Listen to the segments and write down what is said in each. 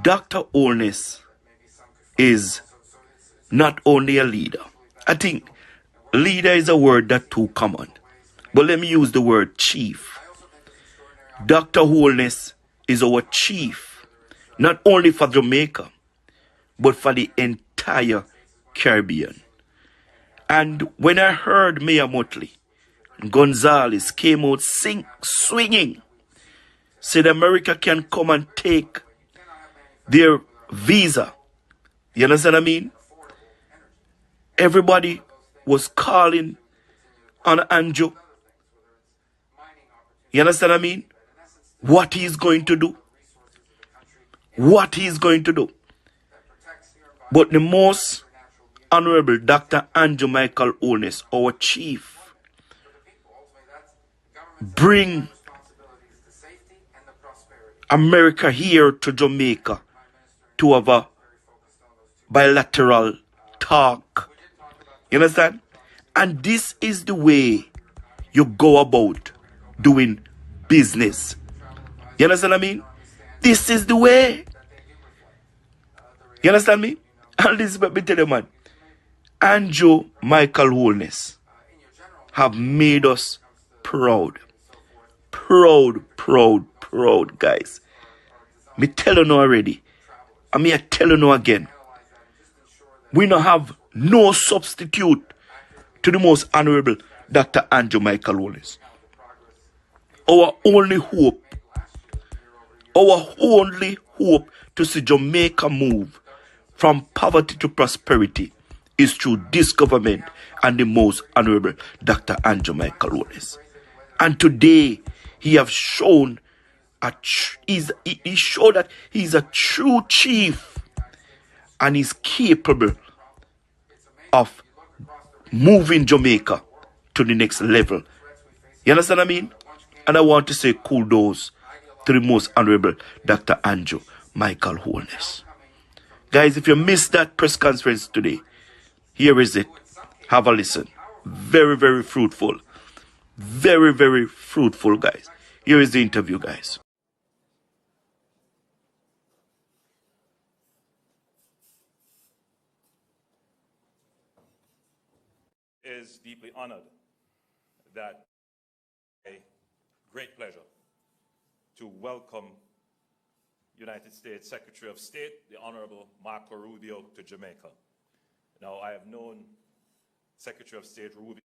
Dr. Holness is not only a leader. I think leader is a word that's too common. But let me use the word chief. Dr. Holness is our chief, not only for Jamaica, but for the entire Caribbean. And when I heard Mayor Motley Gonzalez came out swinging, said America can come and take their visa. You understand what I mean? Everybody was calling on Anjo. You understand what I mean? What he's going to do. What he's going to do. But the most Honorable Dr. Andrew Michael Holness, our chief, bring America here to Jamaica to have a bilateral talk. You understand? And this is the way you go about doing business. You understand what I mean? This is the way. You understand me? And this is what me tell you, man. Andrew Michael Holness have made us proud. Proud, proud, proud, guys. Me tell you now already. And me I tell you now again. We don't have no substitute to the most honorable Dr. Andrew Michael Holness. Our only hope to see Jamaica move from poverty to prosperity is through this government and the most honorable Dr. Andrew Michael Holness. And today, he have shown he showed that he's a true chief and is capable of moving Jamaica to the next level. You understand what I mean? And I want to say kudos to the most honorable Dr. Andrew Michael Holness. Guys, if you missed that press conference today, here is it. Have a listen. Very, very fruitful. Very, very fruitful, guys. Here is the interview, guys. Is deeply honored that a great pleasure to welcome United States Secretary of State, the Honorable Marco Rubio, to Jamaica. Now, I have known Secretary of State Rubio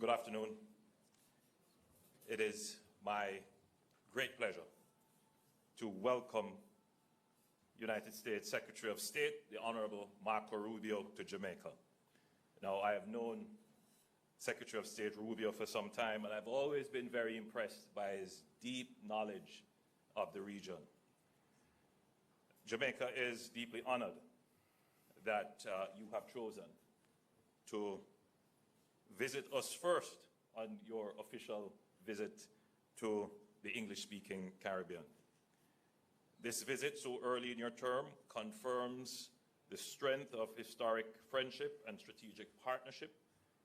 Good afternoon. It is my great pleasure to welcome United States Secretary of State, the Honorable Marco Rubio, to Jamaica. Now, I have known Secretary of State Rubio for some time, and I've always been very impressed by his deep knowledge of the region. Jamaica is deeply honored that you have chosen to visit us first on your official visit to the English-speaking Caribbean. This visit so early in your term confirms the strength of historic friendship and strategic partnership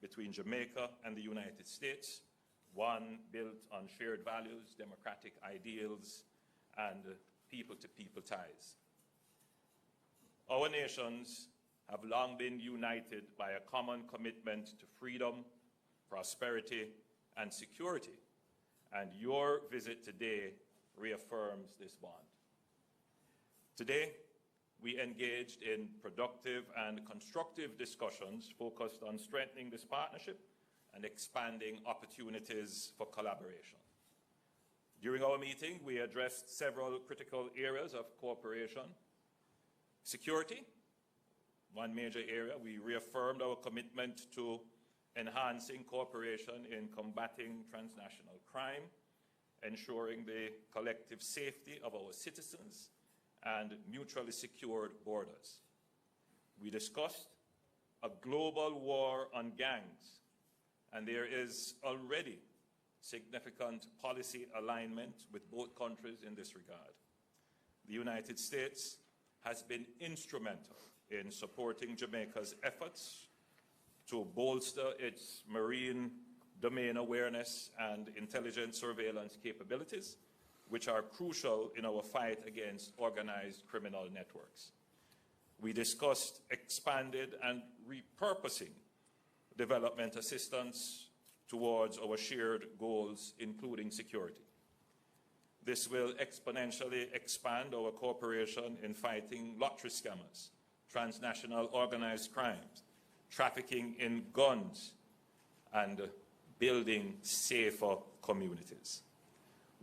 between Jamaica and the United States, one built on shared values, democratic ideals, and people-to-people ties. Our nations have long been united by a common commitment to freedom, prosperity, and security, and your visit today reaffirms this bond. Today, we engaged in productive and constructive discussions focused on strengthening this partnership and expanding opportunities for collaboration. During our meeting, we addressed several critical areas of cooperation. Security, one major area. We reaffirmed our commitment to enhancing cooperation in combating transnational crime, ensuring the collective safety of our citizens, and mutually secured borders. We discussed a global war on gangs, and there is already significant policy alignment with both countries in this regard. The United States has been instrumental in supporting Jamaica's efforts to bolster its marine domain awareness and intelligence surveillance capabilities, which are crucial in our fight against organized criminal networks. We discussed expanded and repurposing development assistance towards our shared goals, including security. This will exponentially expand our cooperation in fighting lottery scammers, transnational organized crimes, trafficking in guns, and building safer communities.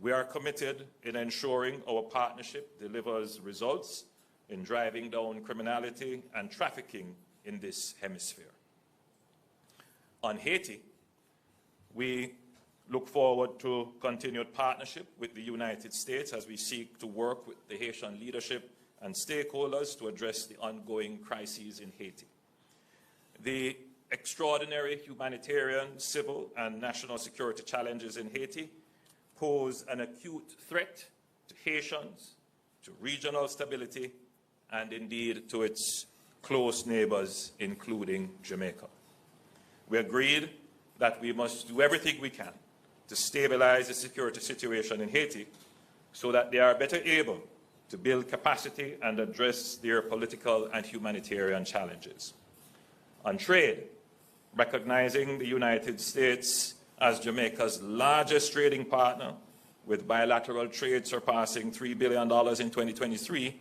We are committed in ensuring our partnership delivers results in driving down criminality and trafficking in this hemisphere. On Haiti, we look forward to continued partnership with the United States as we seek to work with the Haitian leadership and stakeholders to address the ongoing crises in Haiti. The extraordinary humanitarian, civil, and national security challenges in Haiti pose an acute threat to Haitians, to regional stability, and indeed to its close neighbors, including Jamaica. We agreed that we must do everything we can to stabilize the security situation in Haiti so that they are better able to build capacity and address their political and humanitarian challenges. On trade, recognizing the United States as Jamaica's largest trading partner, with bilateral trade surpassing $3 billion in 2023,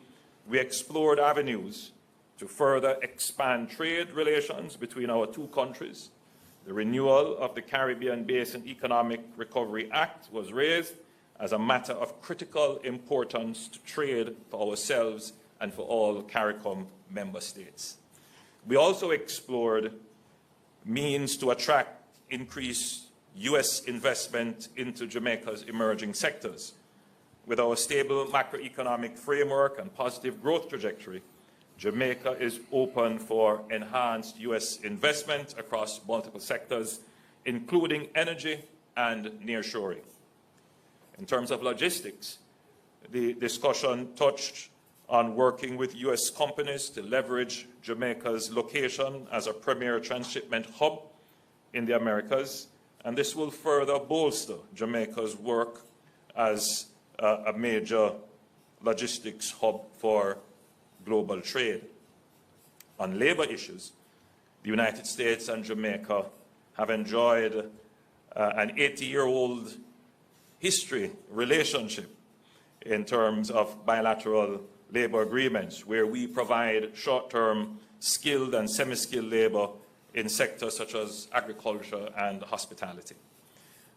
we explored avenues to further expand trade relations between our two countries. The renewal of the Caribbean Basin Economic Recovery Act was raised as a matter of critical importance to trade for ourselves and for all CARICOM member states. We also explored means to attract increased U.S. investment into Jamaica's emerging sectors. With our stable macroeconomic framework and positive growth trajectory, Jamaica is open for enhanced U.S. investment across multiple sectors, including energy and nearshoring. In terms of logistics, the discussion touched on working with U.S. companies to leverage Jamaica's location as a premier transshipment hub in the Americas, and this will further bolster Jamaica's work as a major logistics hub for global trade. On labor issues, the United States and Jamaica have enjoyed an 80-year-old history relationship in terms of bilateral labor agreements, where we provide short-term skilled and semi-skilled labor in sectors such as agriculture and hospitality.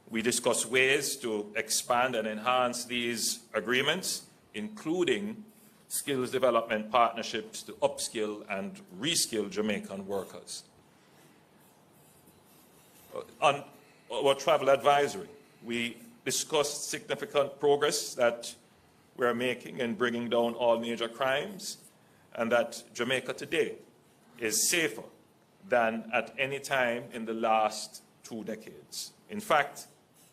We discuss ways to expand and enhance these agreements, including skills development partnerships to upskill and reskill Jamaican workers. On our travel advisory, we discussed significant progress that we're making in bringing down all major crimes, and that Jamaica today is safer than at any time in the last 2 decades. In fact,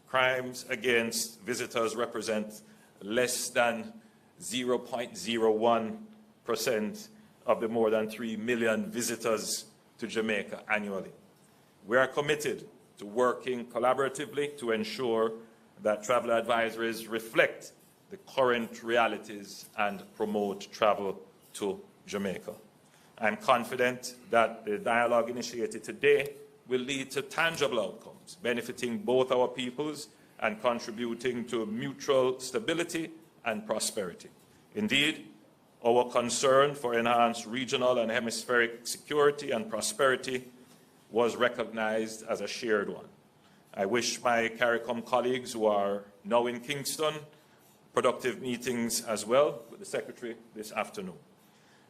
crimes against visitors represent less than 0.01% of the more than 3 million visitors to Jamaica annually. We are committed to working collaboratively to ensure that travel advisories reflect the current realities and promote travel to Jamaica. I'm confident that the dialogue initiated today will lead to tangible outcomes, benefiting both our peoples and contributing to mutual stability and prosperity. Indeed, our concern for enhanced regional and hemispheric security and prosperity was recognized as a shared one. I wish my CARICOM colleagues who are now in Kingston productive meetings as well with the Secretary this afternoon.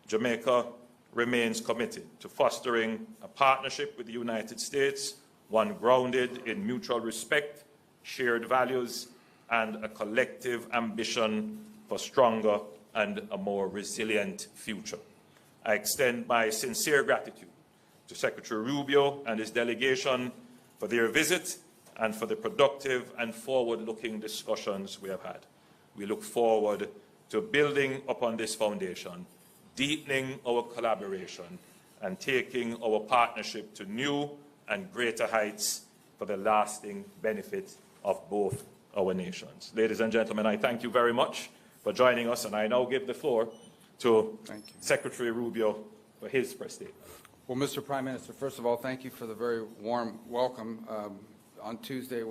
Jamaica remains committed to fostering a partnership with the United States, one grounded in mutual respect, shared values, and a collective ambition for stronger and a more resilient future. I extend my sincere gratitude to Secretary Rubio and his delegation for their visit and for the productive and forward-looking discussions we have had. We look forward to building upon this foundation, deepening our collaboration, and taking our partnership to new and greater heights for the lasting benefit of both our nations. Ladies and gentlemen, I thank you very much for joining us, and I now give the floor to Secretary Rubio for his press statement. Well, Mr. Prime Minister, first of all, thank you for the very warm welcome. On Tuesday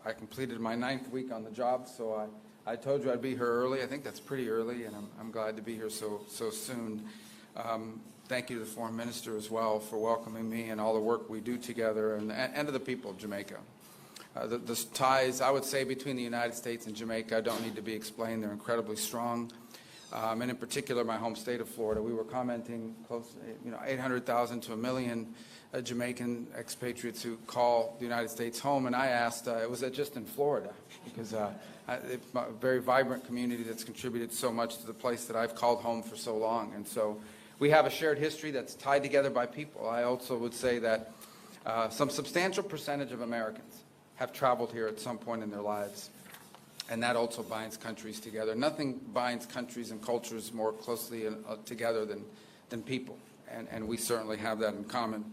I completed my 9th week on the job, so I told you I'd be here early. I think that's pretty early, and I'm glad to be here so soon. Thank you to the Foreign Minister as well for welcoming me and all the work we do together, and to the people of Jamaica. The ties, I would say, between the United States and Jamaica don't need to be explained. They're incredibly strong. And in particular, my home state of Florida, we were commenting close, 800,000 to 1 million Jamaican expatriates who call the United States home. And I asked, was that just in Florida? Because it's a very vibrant community that's contributed so much to the place that I've called home for so long. And so we have a shared history that's tied together by people. I also would say that some substantial percentage of Americans have traveled here at some point in their lives. And that also binds countries together. Nothing binds countries and cultures more closely together than people. And we certainly have that in common.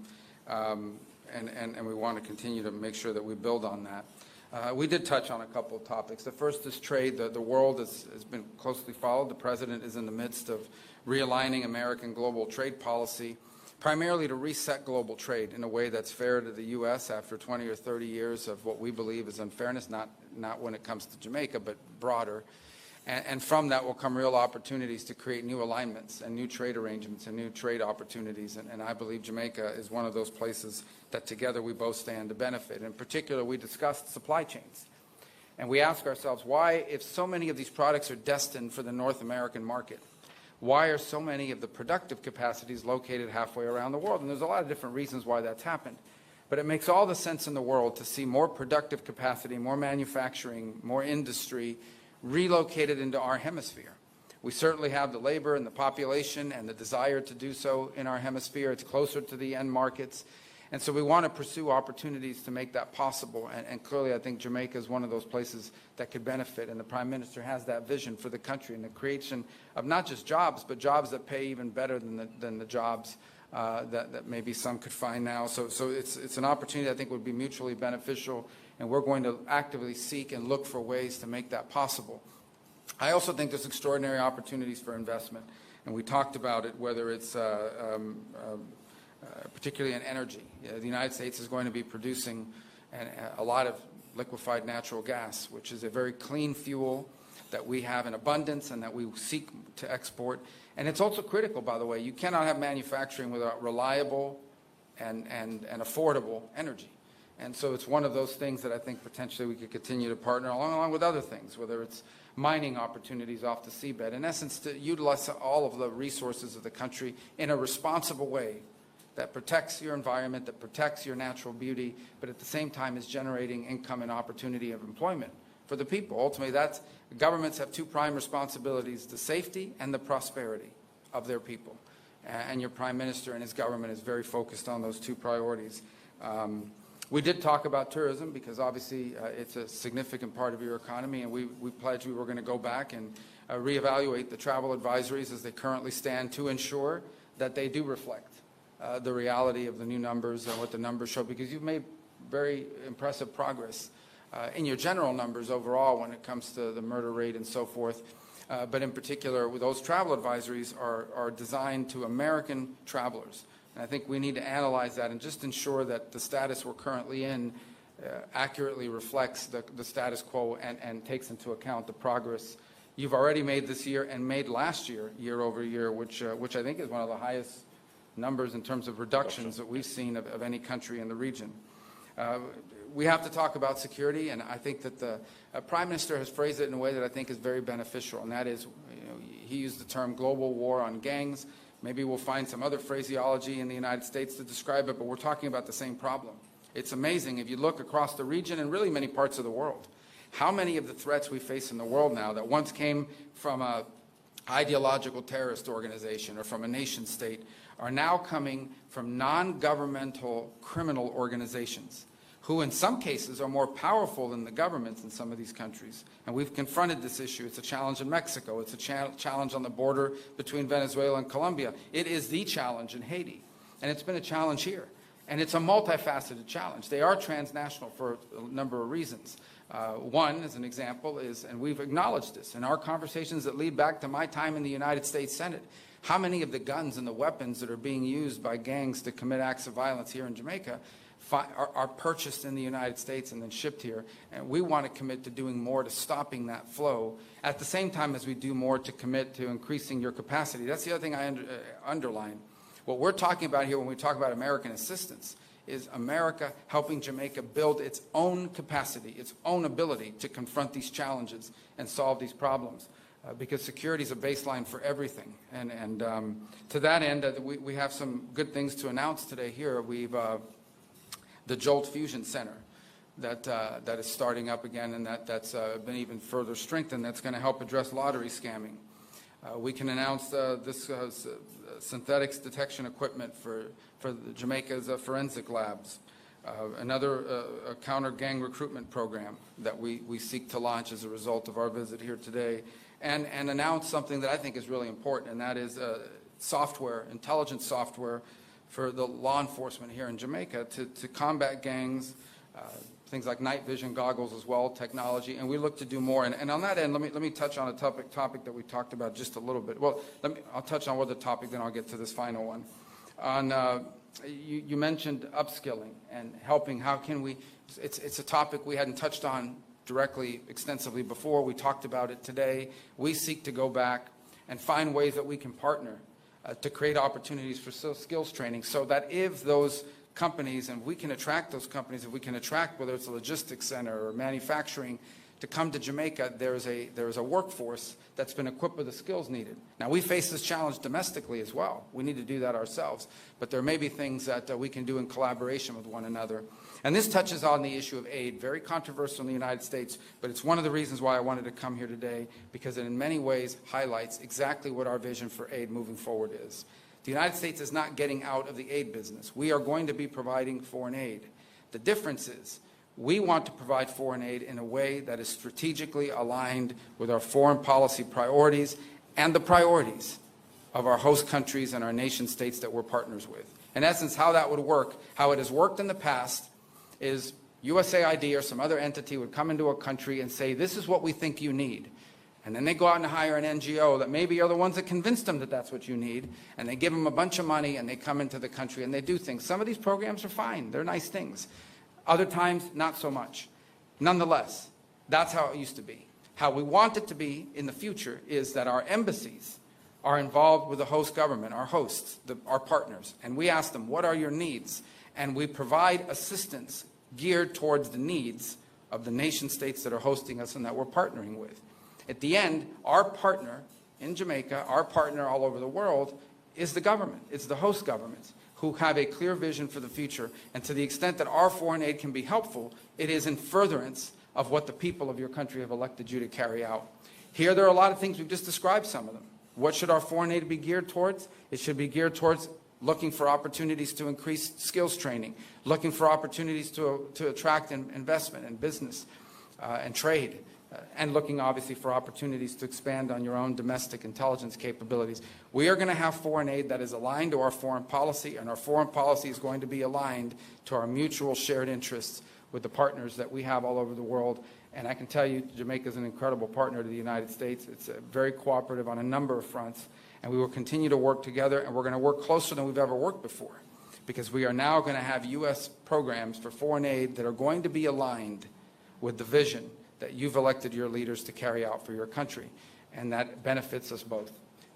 And we want to continue to make sure that we build on that. We did touch on a couple of topics. The first is trade. The world has been closely followed. The President is in the midst of realigning American global trade policy, primarily to reset global trade in a way that's fair to the U.S. after 20 or 30 years of what we believe is unfairness, not when it comes to Jamaica, but broader. And from that will come real opportunities to create new alignments and new trade arrangements and new trade opportunities. And I believe Jamaica is one of those places that together we both stand to benefit. In particular, we discussed supply chains. And we ask ourselves, why, if so many of these products are destined for the North American market, why are so many of the productive capacities located halfway around the world? And there's a lot of different reasons why that's happened. But it makes all the sense in the world to see more productive capacity, more manufacturing, more industry relocated into our hemisphere. We certainly have the labor and the population and the desire to do so in our hemisphere. It's closer to the end markets. And so we want to pursue opportunities to make that possible. And clearly, I think Jamaica is one of those places that could benefit. And the Prime Minister has that vision for the country and the creation of not just jobs, but jobs that pay even better than the jobs that maybe some could find now. So it's an opportunity I think would be mutually beneficial. And we're going to actively seek and look for ways to make that possible. I also think there's extraordinary opportunities for investment. And we talked about it, whether it's particularly in energy. The United States is going to be producing a lot of liquefied natural gas, which is a very clean fuel that we have in abundance and that we seek to export. And it's also critical, by the way. You cannot have manufacturing without reliable and affordable energy. And so it's one of those things that I think potentially we could continue to partner along with other things, whether it's mining opportunities off the seabed. In essence, to utilize all of the resources of the country in a responsible way that protects your environment, that protects your natural beauty, but at the same time is generating income and opportunity of employment for the people. Ultimately, governments have two prime responsibilities: the safety and the prosperity of their people. And your Prime Minister and his government is very focused on those two priorities. We did talk about tourism because obviously it's a significant part of your economy, and we pledged we were going to go back and reevaluate the travel advisories as they currently stand to ensure that they do reflect the reality of the new numbers and what the numbers show, because you've made very impressive progress in your general numbers overall when it comes to the murder rate and so forth. But in particular, with those travel advisories are designed to American travelers. And I think we need to analyze that and just ensure that the status we're currently in accurately reflects the status quo and takes into account the progress you've already made this year and made last year, year over year, which I think is one of the highest numbers in terms of reductions that we've seen of any country in the region. We have to talk about security, and I think that the Prime Minister has phrased it in a way that I think is very beneficial, and that is, he used the term global war on gangs. Maybe we'll find some other phraseology in the United States to describe it, but we're talking about the same problem. It's amazing if you look across the region and really many parts of the world, how many of the threats we face in the world now that once came from an ideological terrorist organization or from a nation state are now coming from non-governmental criminal organizations who in some cases are more powerful than the governments in some of these countries. And we've confronted this issue. It's a challenge in Mexico. It's a challenge on the border between Venezuela and Colombia. It is the challenge in Haiti. And it's been a challenge here. And it's a multifaceted challenge. They are transnational for a number of reasons. One, as an example, is, and we've acknowledged this, in our conversations that lead back to my time in the United States Senate, how many of the guns and the weapons that are being used by gangs to commit acts of violence here in Jamaica are purchased in the United States and then shipped here, and we want to commit to doing more to stopping that flow at the same time as we do more to commit to increasing your capacity. That's the other thing I underline. What we're talking about here when we talk about American assistance is America helping Jamaica build its own capacity, its own ability to confront these challenges and solve these problems. Because security is a baseline for everything. And to that end, we have some good things to announce today here. We've the Jolt Fusion Center that is starting up again, and that's been even further strengthened. That's going to help address lottery scamming. We can announce this synthetics detection equipment for Jamaica's forensic labs. Another counter-gang recruitment program that we seek to launch as a result of our visit here today. And announce something that I think is really important, and that is software, intelligence software for the law enforcement here in Jamaica to combat gangs, things like night vision goggles as well, technology, and we look to do more. And on that end, let me touch on a topic that we talked about just a little bit. Well, I'll touch on one other topic, then I'll get to this final one. On you mentioned upskilling and helping. How can we? It's a topic we hadn't touched on directly, extensively before. We talked about it today. We seek to go back and find ways that we can partner to create opportunities for skills training, so that if those companies, and we can attract those companies, if we can attract, whether it's a logistics center or manufacturing, to come to Jamaica, there is a workforce that's been equipped with the skills needed. Now, we face this challenge domestically as well. We need to do that ourselves. But there may be things that we can do in collaboration with one another. And this touches on the issue of aid, very controversial in the United States, but it's one of the reasons why I wanted to come here today, because it in many ways highlights exactly what our vision for aid moving forward is. The United States is not getting out of the aid business. We are going to be providing foreign aid. The difference is we want to provide foreign aid in a way that is strategically aligned with our foreign policy priorities and the priorities of our host countries and our nation states that we're partners with. In essence, how that would work, how it has worked in the past, is USAID or some other entity would come into a country and say, this is what we think you need. And then they go out and hire an NGO that maybe are the ones that convinced them that that's what you need, and they give them a bunch of money and they come into the country and they do things. Some of these programs are fine. They're nice things. Other times, not so much. Nonetheless, that's how it used to be. How we want it to be in the future is that our embassies are involved with the host government, our hosts, our partners, and we ask them, what are your needs? And we provide assistance geared towards the needs of the nation states that are hosting us and that we're partnering with. At the end, our partner in Jamaica, our partner all over the world, is the government. It's the host governments who have a clear vision for the future. And to the extent that our foreign aid can be helpful, it is in furtherance of what the people of your country have elected you to carry out. Here, there are a lot of things. We've just described some of them. What should our foreign aid be geared towards? It should be geared towards looking for opportunities to increase skills training, looking for opportunities to attract investment and business and trade, and looking obviously for opportunities to expand on your own domestic intelligence capabilities. We are going to have foreign aid that is aligned to our foreign policy, and our foreign policy is going to be aligned to our mutual shared interests with the partners that we have all over the world. And I can tell you, Jamaica is an incredible partner to the United States. It's very cooperative on a number of fronts, and we will continue to work together, and we're going to work closer than we've ever worked before, because we are now going to have U.S. programs for foreign aid that are going to be aligned with the vision that you've elected your leaders to carry out for your country, and that benefits us both.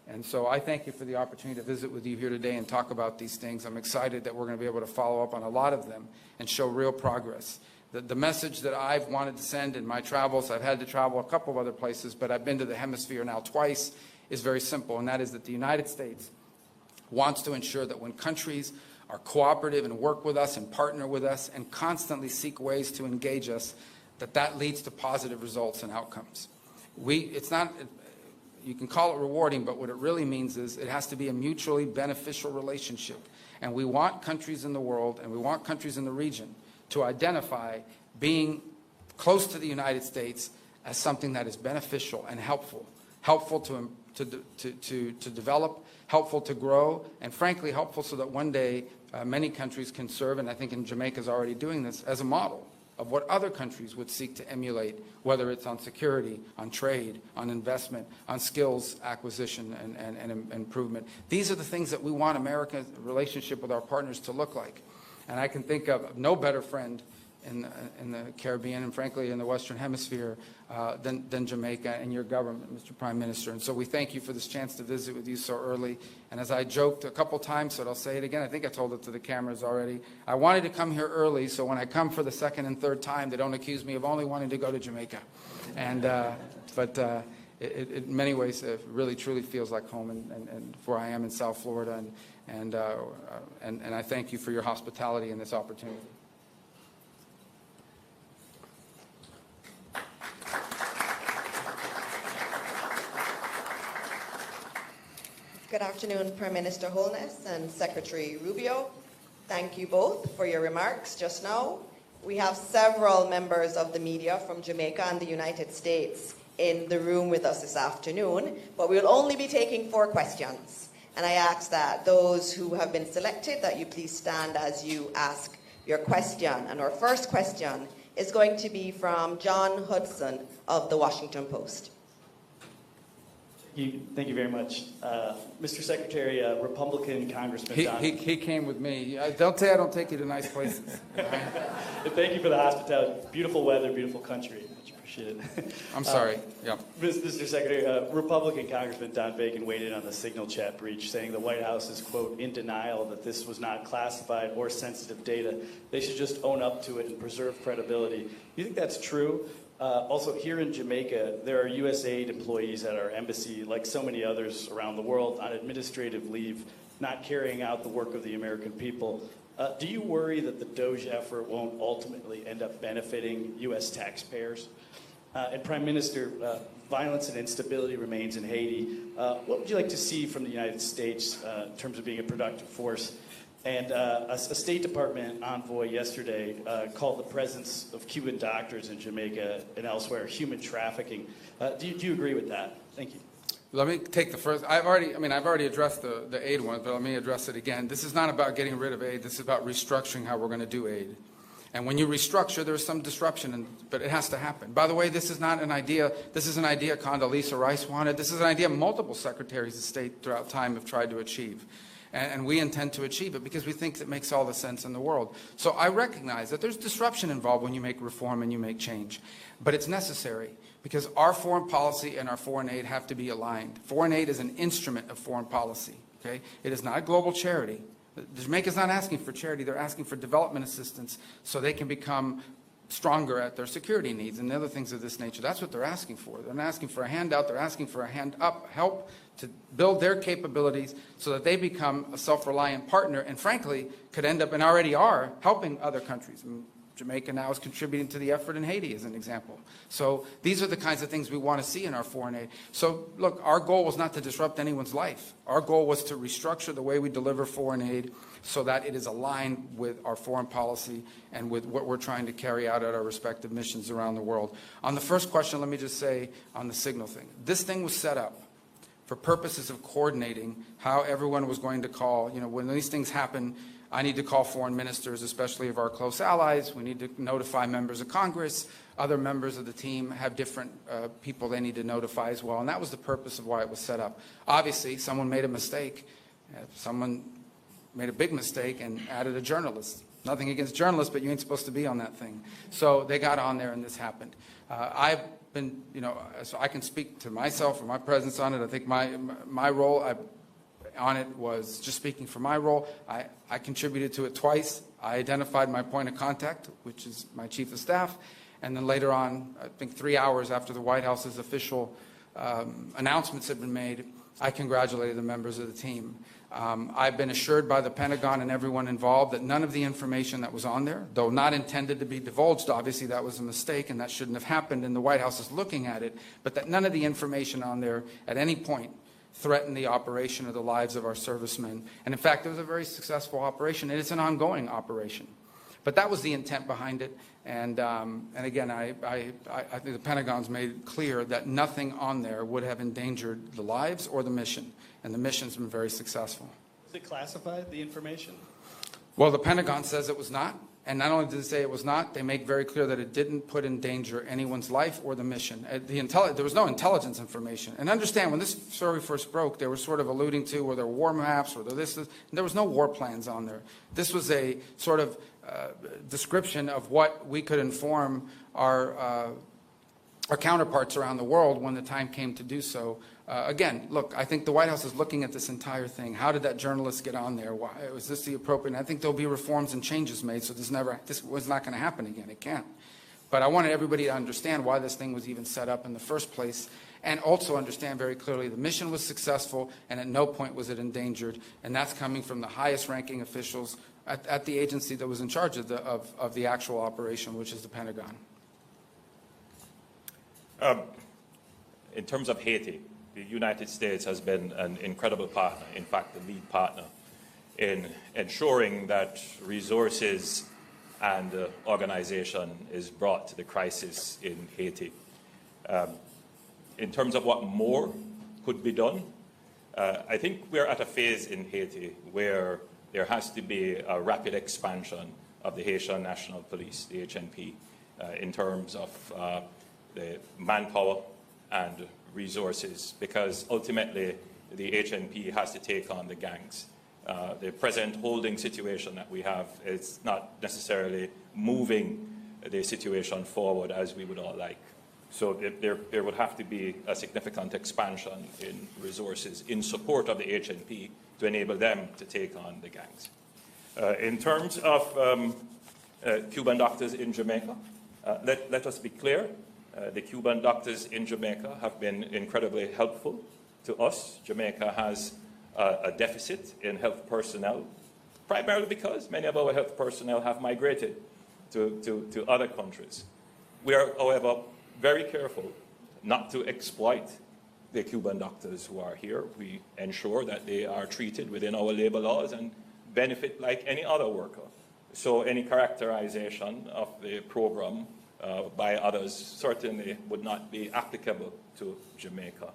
And so I thank you for the opportunity to visit with you here today and talk about these things. I'm excited that we're going to be able to follow up on a lot of them and show real progress. The message that I've wanted to send in my travels, I've had to travel a couple of other places, but I've been to the hemisphere now twice, is very simple, and that is that the United States wants to ensure that when countries are cooperative and work with us and partner with us and constantly seek ways to engage us, that leads to positive results and outcomes. It's not, you can call it rewarding, but what it really means is it has to be a mutually beneficial relationship. And we want countries in the world, and we want countries in the region to identify being close to the United States as something that is beneficial and helpful to develop, helpful to grow, and frankly helpful so that one day many countries can serve, and I think in Jamaica is already doing this, as a model of what other countries would seek to emulate, whether it's on security, on trade, on investment, on skills acquisition and improvement. These are the things that we want America's relationship with our partners to look like. And I can think of no better friend in the Caribbean and frankly in the Western Hemisphere than Jamaica and your government, Mr. Prime Minister. And so we thank you for this chance to visit with you so early. And as I joked a couple times, but I'll say it again, I think I told it to the cameras already, I wanted to come here early so when I come for the second and third time, they don't accuse me of only wanting to go to Jamaica. And it in many ways it really truly feels like home and where I am in South Florida. And I thank you for your hospitality and this opportunity. Good afternoon, Prime Minister Holness and Secretary Rubio. Thank you both for your remarks just now. We have several members of the media from Jamaica and the United States in the room with us this afternoon, but we'll only be taking 4 questions. And I ask that those who have been selected, that you please stand as you ask your question. And our first question is going to be from John Hudson of the Washington Post. Thank you very much. Mr. Secretary, Republican Congressman Don... He came with me. Don't say I don't take you to nice places. Thank you for the hospitality. Beautiful weather, beautiful country. Much appreciated. I'm sorry. Yeah. Mr. Secretary, Republican Congressman Don Bacon weighed in on the Signal chat breach, saying the White House is, quote, in denial that this was not classified or sensitive data. They should just own up to it and preserve credibility. Do you think that's true? Also, here in Jamaica, there are USAID employees at our embassy, like so many others around the world, on administrative leave, not carrying out the work of the American people. Do you worry that the DOGE effort won't ultimately end up benefiting U.S. taxpayers? And Prime Minister, violence and instability remains in Haiti. What would you like to see from the United States in terms of being a productive force? And a State Department envoy yesterday called the presence of Cuban doctors in Jamaica and elsewhere human trafficking. Do you agree with that? Thank you. Let me take the first. I've already addressed the aid one, but let me address it again. This is not about getting rid of aid. This is about restructuring how we're going to do aid. And when you restructure, there's some disruption, but it has to happen. By the way, this is not an idea. This is an idea Condoleezza Rice wanted. This is an idea multiple secretaries of state throughout time have tried to achieve. And we intend to achieve it because we think it makes all the sense in the world. So I recognize that there's disruption involved when you make reform and you make change. But it's necessary because our foreign policy and our foreign aid have to be aligned. Foreign aid is an instrument of foreign policy. Okay? It is not a global charity. Jamaica's not asking for charity. They're asking for development assistance so they can become stronger at their security needs and other things of this nature. That's what they're asking for. They're not asking for a handout. They're asking for a hand up, help to build their capabilities so that they become a self-reliant partner and, frankly, could end up and already are helping other countries. Jamaica now is contributing to the effort in Haiti, as an example. So these are the kinds of things we want to see in our foreign aid. So look, our goal was not to disrupt anyone's life. Our goal was to restructure the way we deliver foreign aid so that it is aligned with our foreign policy and with what we're trying to carry out at our respective missions around the world. On the first question, let me just say on the signal thing. This thing was set up for purposes of coordinating how everyone was going to call. You know, when these things happen, I need to call foreign ministers, especially of our close allies. We need to notify members of Congress. Other members of the team have different people they need to notify as well. And that was the purpose of why it was set up. Obviously, someone made a mistake. Someone made a big mistake and added a journalist. Nothing against journalists, but you ain't supposed to be on that thing. So they got on there and this happened. I've been, you know, so I can speak to myself or my presence on it. I think my role on it was just speaking for my role. I contributed to it twice. I identified my point of contact, which is my chief of staff. And then later on, I think 3 hours after the White House's official announcements had been made, I congratulated the members of the team. I've been assured by the Pentagon and everyone involved that none of the information that was on there, though not intended to be divulged, obviously that was a mistake and that shouldn't have happened, and the White House is looking at it, but that none of the information on there at any point threaten the operation or the lives of our servicemen. And in fact, it was a very successful operation, and it's an ongoing operation. But that was the intent behind it. And again, I think the Pentagon's made clear that nothing on there would have endangered the lives or the mission. And the mission's been very successful. Is it classified, the information? Well, the Pentagon says it was not. And not only did it say it was not, they make very clear that it didn't put in danger anyone's life or the mission. There was no intelligence information. And understand, when this story first broke, they were sort of alluding to were there war maps, or there was no war plans on there. This was a sort of description of what we could inform our counterparts around the world when the time came to do so. Again, look, I think the White House is looking at this entire thing. How did that journalist get on there? Why was this the appropriate? And I think there'll be reforms and changes made, so this was not going to happen again. It can't. But I wanted everybody to understand why this thing was even set up in the first place, and also understand very clearly the mission was successful, and at no point was it endangered. And that's coming from the highest-ranking officials at the agency that was in charge of the actual operation, which is the Pentagon. In terms of Haiti, the United States has been an incredible partner, in fact, the lead partner, in ensuring that resources and organization is brought to the crisis in Haiti. In terms of what more could be done, I think we're at a phase in Haiti where there has to be a rapid expansion of the Haitian National Police, the HNP, in terms of the manpower and resources, because ultimately the HNP has to take on the gangs. The present holding situation that we have is not necessarily moving the situation forward as we would all like. So there would have to be a significant expansion in resources in support of the HNP to enable them to take on the gangs. In terms of Cuban doctors in Jamaica, let us be clear. The Cuban doctors in Jamaica have been incredibly helpful to us. Jamaica has a deficit in health personnel, primarily because many of our health personnel have migrated to other countries. We are, however, very careful not to exploit the Cuban doctors who are here. We ensure that they are treated within our labor laws and benefit like any other worker. So any characterization of the program by others certainly would not be applicable to Jamaica.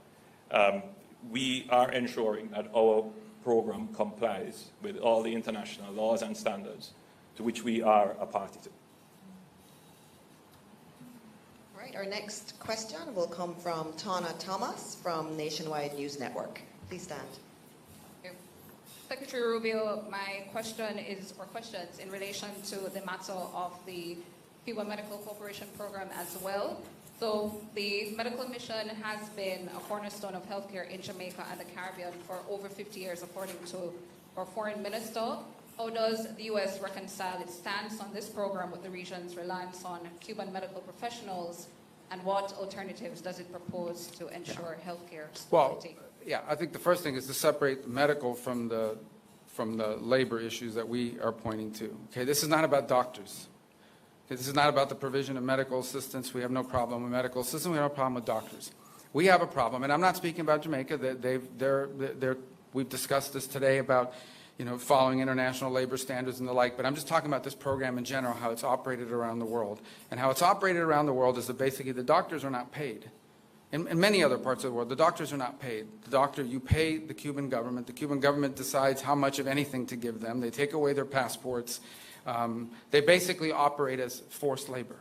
We are ensuring that our program complies with all the international laws and standards to which we are a party to. All right, our next question will come from Tana Thomas from Nationwide News Network. Please stand. Secretary Rubio, my question is, or questions, in relation to the matter of the Cuban Medical Corporation program as well. So the medical mission has been a cornerstone of healthcare in Jamaica and the Caribbean for over 50 years, according to our foreign minister. How does the U.S. reconcile its stance on this program with the region's reliance on Cuban medical professionals, and what alternatives does it propose to ensure healthcare stability? Well, yeah, I think the first thing is to separate medical from the labor issues that we are pointing to. Okay, this is not about doctors. This is not about the provision of medical assistance. We have no problem with medical assistance. We have no problem with doctors. We have a problem, and I'm not speaking about Jamaica. We've discussed this today about, following international labor standards and the like, but I'm just talking about this program in general, how it's operated around the world. And how it's operated around the world is that basically the doctors are not paid. In many other parts of the world, the doctors are not paid. You pay the Cuban government. The Cuban government decides how much of anything to give them. They take away their passports. They basically operate as forced labor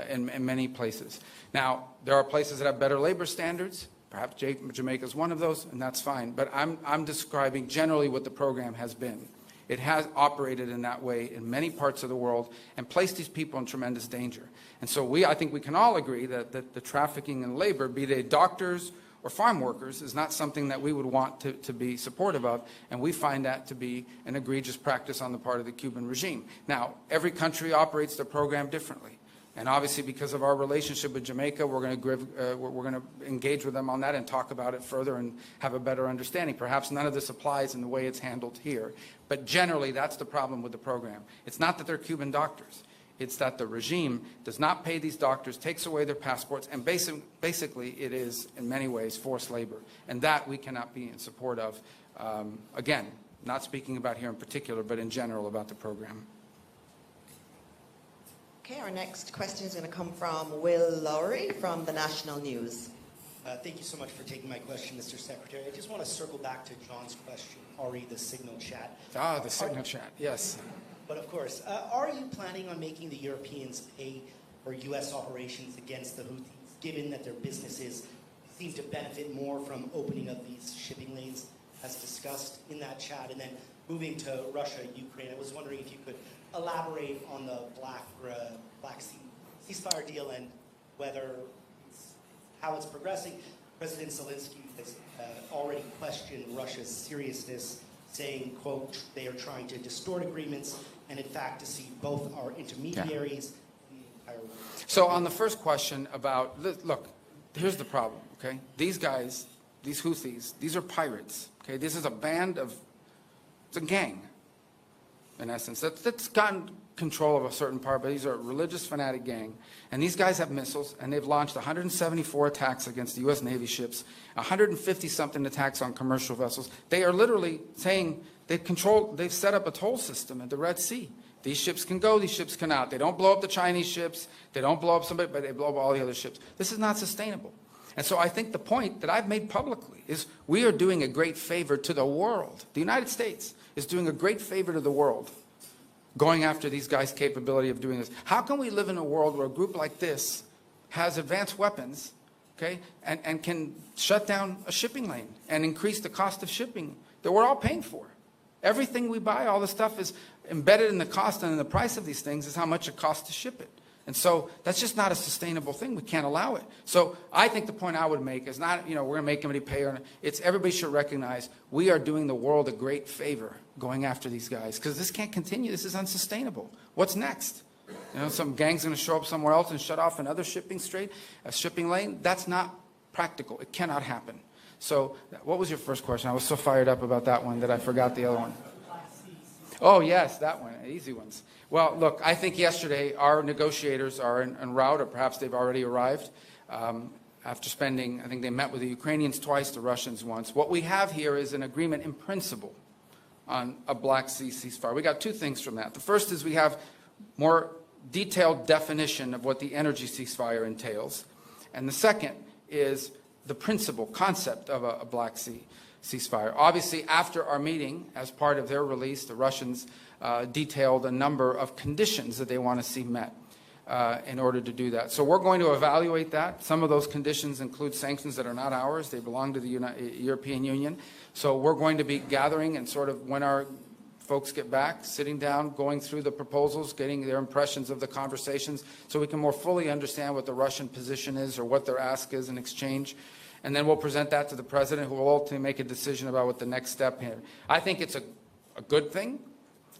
in many places. Now, there are places that have better labor standards. Perhaps Jamaica is one of those, and that's fine. But I'm describing generally what the program has been. It has operated in that way in many parts of the world and placed these people in tremendous danger. And so I think we can all agree that the trafficking in labor, be they doctors or farm workers, is not something that we would want to be supportive of, and we find that to be an egregious practice on the part of the Cuban regime. Now, every country operates their program differently. And obviously, because of our relationship with Jamaica, we're going to engage with them on that and talk about it further and have a better understanding. Perhaps none of this applies in the way it's handled here. But generally, that's the problem with the program. It's not that they're Cuban doctors. It's that the regime does not pay these doctors, takes away their passports, and basically it is, in many ways, forced labor. And that we cannot be in support of. Again, not speaking about here in particular, but in general about the program. Okay, our next question is going to come from Will Lowry from the National News. Thank you so much for taking my question, Mr. Secretary. I just want to circle back to John's question, the signal chat. The signal chat, yes. But of course, are you planning on making the Europeans pay for U.S. operations against the Houthis, given that their businesses seem to benefit more from opening up these shipping lanes, as discussed in that chat? And then moving to Russia, Ukraine, I was wondering if you could elaborate on the Black Sea ceasefire deal and how it's progressing. President Zelensky has already questioned Russia's seriousness, saying, quote, they are trying to distort agreements and in fact deceive both our intermediaries and the entire world. So on the first question about, look, here's the problem, okay? These guys, these Houthis, these are pirates, okay? This is a band of, it's a gang, in essence, that's gotten control of a certain part, but these are a religious fanatic gang. And these guys have missiles, and they've launched 174 attacks against the U.S. Navy ships, 150-something attacks on commercial vessels. They are literally saying they've set up a toll system at the Red Sea. These ships can go, these ships cannot. They don't blow up the Chinese ships, they don't blow up somebody, but they blow up all the other ships. This is not sustainable. And so I think the point that I've made publicly is we are doing a great favor to the world. The United States is doing a great favor to the world, going after these guys' capability of doing this. How can we live in a world where a group like this has advanced weapons, okay, and can shut down a shipping lane and increase the cost of shipping that we're all paying for? Everything we buy, all the stuff is embedded in the cost and in the price of these things is how much it costs to ship it. And so that's just not a sustainable thing. We can't allow it. So I think the point I would make is not, we're going to make everybody pay. It's everybody should recognize we are doing the world a great favor going after these guys because this can't continue. This is unsustainable. What's next? Some gang's going to show up somewhere else and shut off another shipping lane. That's not practical. It cannot happen. So what was your first question? I was so fired up about that one that I forgot the other one. Oh, yes, that one. Easy ones. Well, look, I think yesterday our negotiators are en route, or perhaps they've already arrived. After spending, I think they met with the Ukrainians twice, the Russians once. What we have here is an agreement in principle on a Black Sea ceasefire. We got two things from that. The first is we have more detailed definition of what the energy ceasefire entails. And the second is the principle, concept of a Black Sea ceasefire. Obviously, after our meeting, as part of their release, the Russians detailed a number of conditions that they want to see met in order to do that. So we're going to evaluate that. Some of those conditions include sanctions that are not ours. They belong to the European Union. So we're going to be gathering and sort of, when our folks get back, sitting down, going through the proposals, getting their impressions of the conversations so we can more fully understand what the Russian position is or what their ask is in exchange. And then we'll present that to the president, who will ultimately make a decision about what the next step here. I think it's a good thing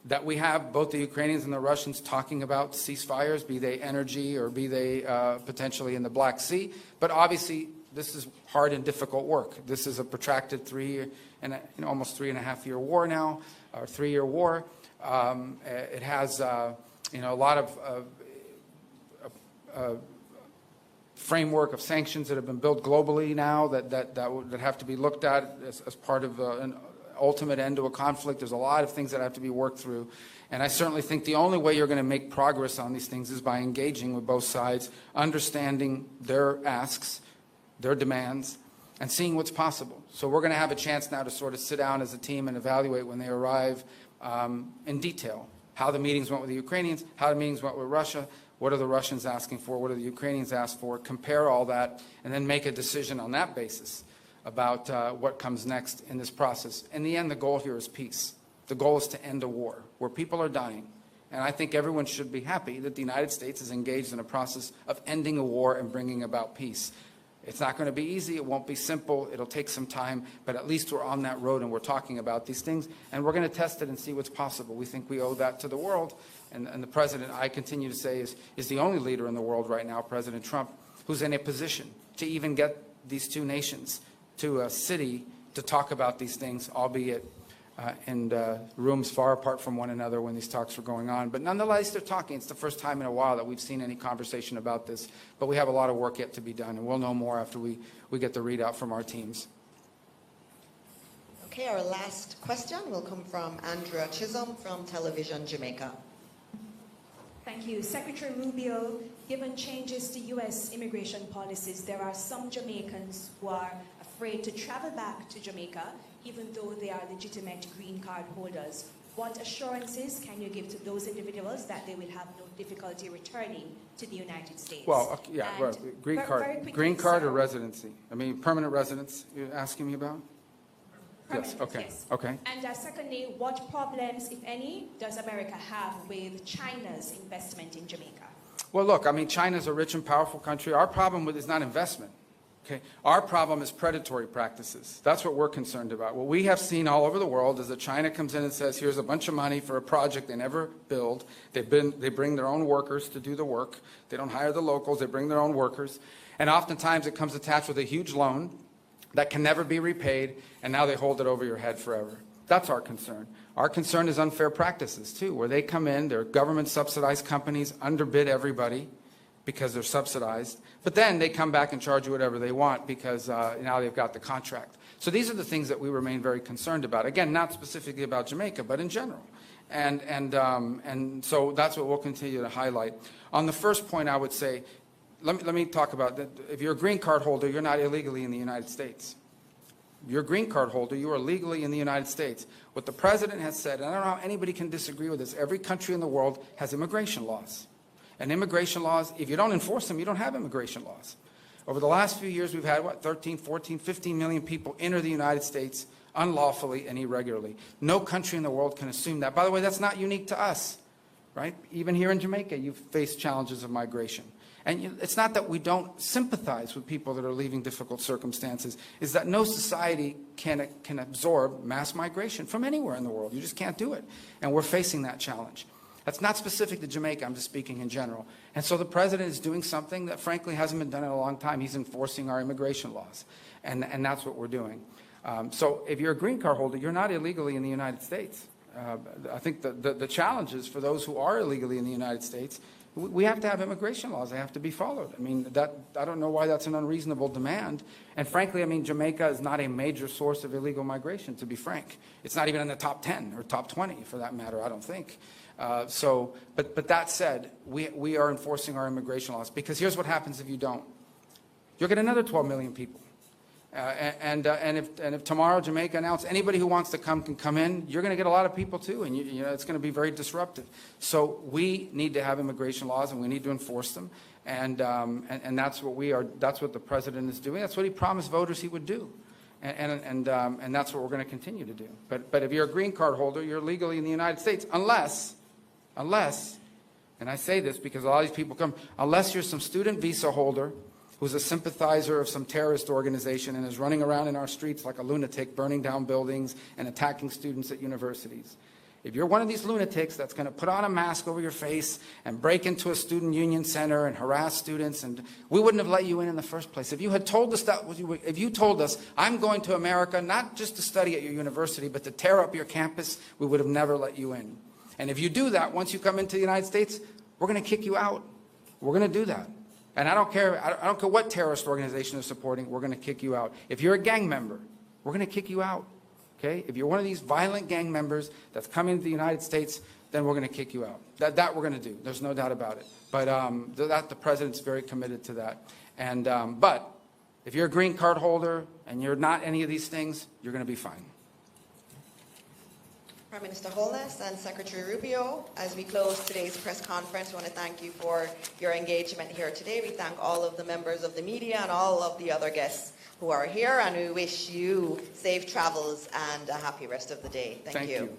that we have both the Ukrainians and the Russians talking about ceasefires, be they energy or be they potentially in the Black Sea. But obviously, this is hard and difficult work. This is a protracted almost 3.5-year war now, or 3-year war. It has a lot of framework of sanctions that have been built globally now that have to be looked at as part of an ultimate end to a conflict. There's a lot of things that have to be worked through. And I certainly think the only way you're going to make progress on these things is by engaging with both sides, understanding their asks, their demands, and seeing what's possible. So we're going to have a chance now to sort of sit down as a team and evaluate when they arrive in detail how the meetings went with the Ukrainians, how the meetings went with Russia, what are the Russians asking for, what are the Ukrainians asked for, compare all that, and then make a decision on that basis about what comes next in this process. In the end, the goal here is peace. The goal is to end a war where people are dying. And I think everyone should be happy that the United States is engaged in a process of ending a war and bringing about peace. It's not going to be easy. It won't be simple. It'll take some time. But at least we're on that road and we're talking about these things. And we're going to test it and see what's possible. We think we owe that to the world. And the president, I continue to say, is the only leader in the world right now, President Trump, who's in a position to even get these two nations to a city to talk about these things, albeit in rooms far apart from one another when these talks were going on. But nonetheless, they're talking. It's the first time in a while that we've seen any conversation about this. But we have a lot of work yet to be done, and we'll know more after we get the readout from our teams. Okay, our last question will come from Andrea Chisholm from Television Jamaica. Thank you. Secretary Rubio, given changes to U.S. immigration policies, there are some Jamaicans who are afraid to travel back to Jamaica, even though they are legitimate green card holders. What assurances can you give to those individuals that they will have no difficulty returning to the United States? Well, yeah, well, green card or residency? I mean, permanent residence you're asking me about? Yes, okay, yes. Okay. And secondly, what problems, if any, does America have with China's investment in Jamaica? Well, look, I mean, China's a rich and powerful country. Our problem with it is not investment. Okay. Our problem is predatory practices. That's what we're concerned about. What we have seen all over the world is that China comes in and says, here's a bunch of money for a project they never build. They bring their own workers to do the work. They don't hire the locals. They bring their own workers. And oftentimes it comes attached with a huge loan that can never be repaid, and now they hold it over your head forever. That's our concern. Our concern is unfair practices, too, where they come in, they're government-subsidized companies, underbid everybody because they're subsidized, but then they come back and charge you whatever they want because now they've got the contract. So these are the things that we remain very concerned about. Again, not specifically about Jamaica, but in general. And so that's what we'll continue to highlight. On the first point, I would say, let me talk about that. If you're a green card holder, you're not illegally in the United States. If you're a green card holder, you are legally in the United States. What the president has said, and I don't know how anybody can disagree with this, every country in the world has immigration laws. And immigration laws, if you don't enforce them, you don't have immigration laws. Over the last few years, we've had, 13, 14, 15 million people enter the United States unlawfully and irregularly. No country in the world can assume that. By the way, that's not unique to us, right? Even here in Jamaica, you've faced challenges of migration. And it's not that we don't sympathize with people that are leaving difficult circumstances. It's that no society can absorb mass migration from anywhere in the world. You just can't do it. And we're facing that challenge. That's not specific to Jamaica. I'm just speaking in general. And so the president is doing something that, frankly, hasn't been done in a long time. He's enforcing our immigration laws. And that's what we're doing. So if you're a green card holder, you're not illegally in the United States. I think the challenge is for those who are illegally in the United States, we have to have immigration laws. They have to be followed. I mean, I don't know why that's an unreasonable demand. And frankly, I mean, Jamaica is not a major source of illegal migration, to be frank. It's not even in the top 10 or top 20, for that matter, I don't think. But that said, we are enforcing our immigration laws, because here's what happens if you don't. You'll get another 12 million people. And if tomorrow Jamaica announced anybody who wants to come can come in, you're going to get a lot of people too, and you know it's going to be very disruptive. So we need to have immigration laws, and we need to enforce them, and that's what we are. That's what the president is doing. That's what he promised voters he would do, and that's what we're going to continue to do. But if you're a green card holder, you're legally in the United States, unless, and I say this because a lot of these people come, unless you're some student visa holder who's a sympathizer of some terrorist organization and is running around in our streets like a lunatic, burning down buildings and attacking students at universities. If you're one of these lunatics that's going to put on a mask over your face and break into a student union center and harass students, and we wouldn't have let you in the first place. If you had told us that, if you told us, I'm going to America not just to study at your university, but to tear up your campus, we would have never let you in. And if you do that, once you come into the United States, we're going to kick you out. We're going to do that. And I don't care what terrorist organization they're supporting, we're going to kick you out. If you're a gang member, we're going to kick you out. Okay? If you're one of these violent gang members that's coming to the United States, then we're going to kick you out. That we're going to do. There's no doubt about it. But the president's very committed to that. And but if you're a green card holder and you're not any of these things, you're going to be fine. Prime Minister Holness and Secretary Rubio, as we close today's press conference, we want to thank you for your engagement here today. We thank all of the members of the media and all of the other guests who are here, and we wish you safe travels and a happy rest of the day. Thank you.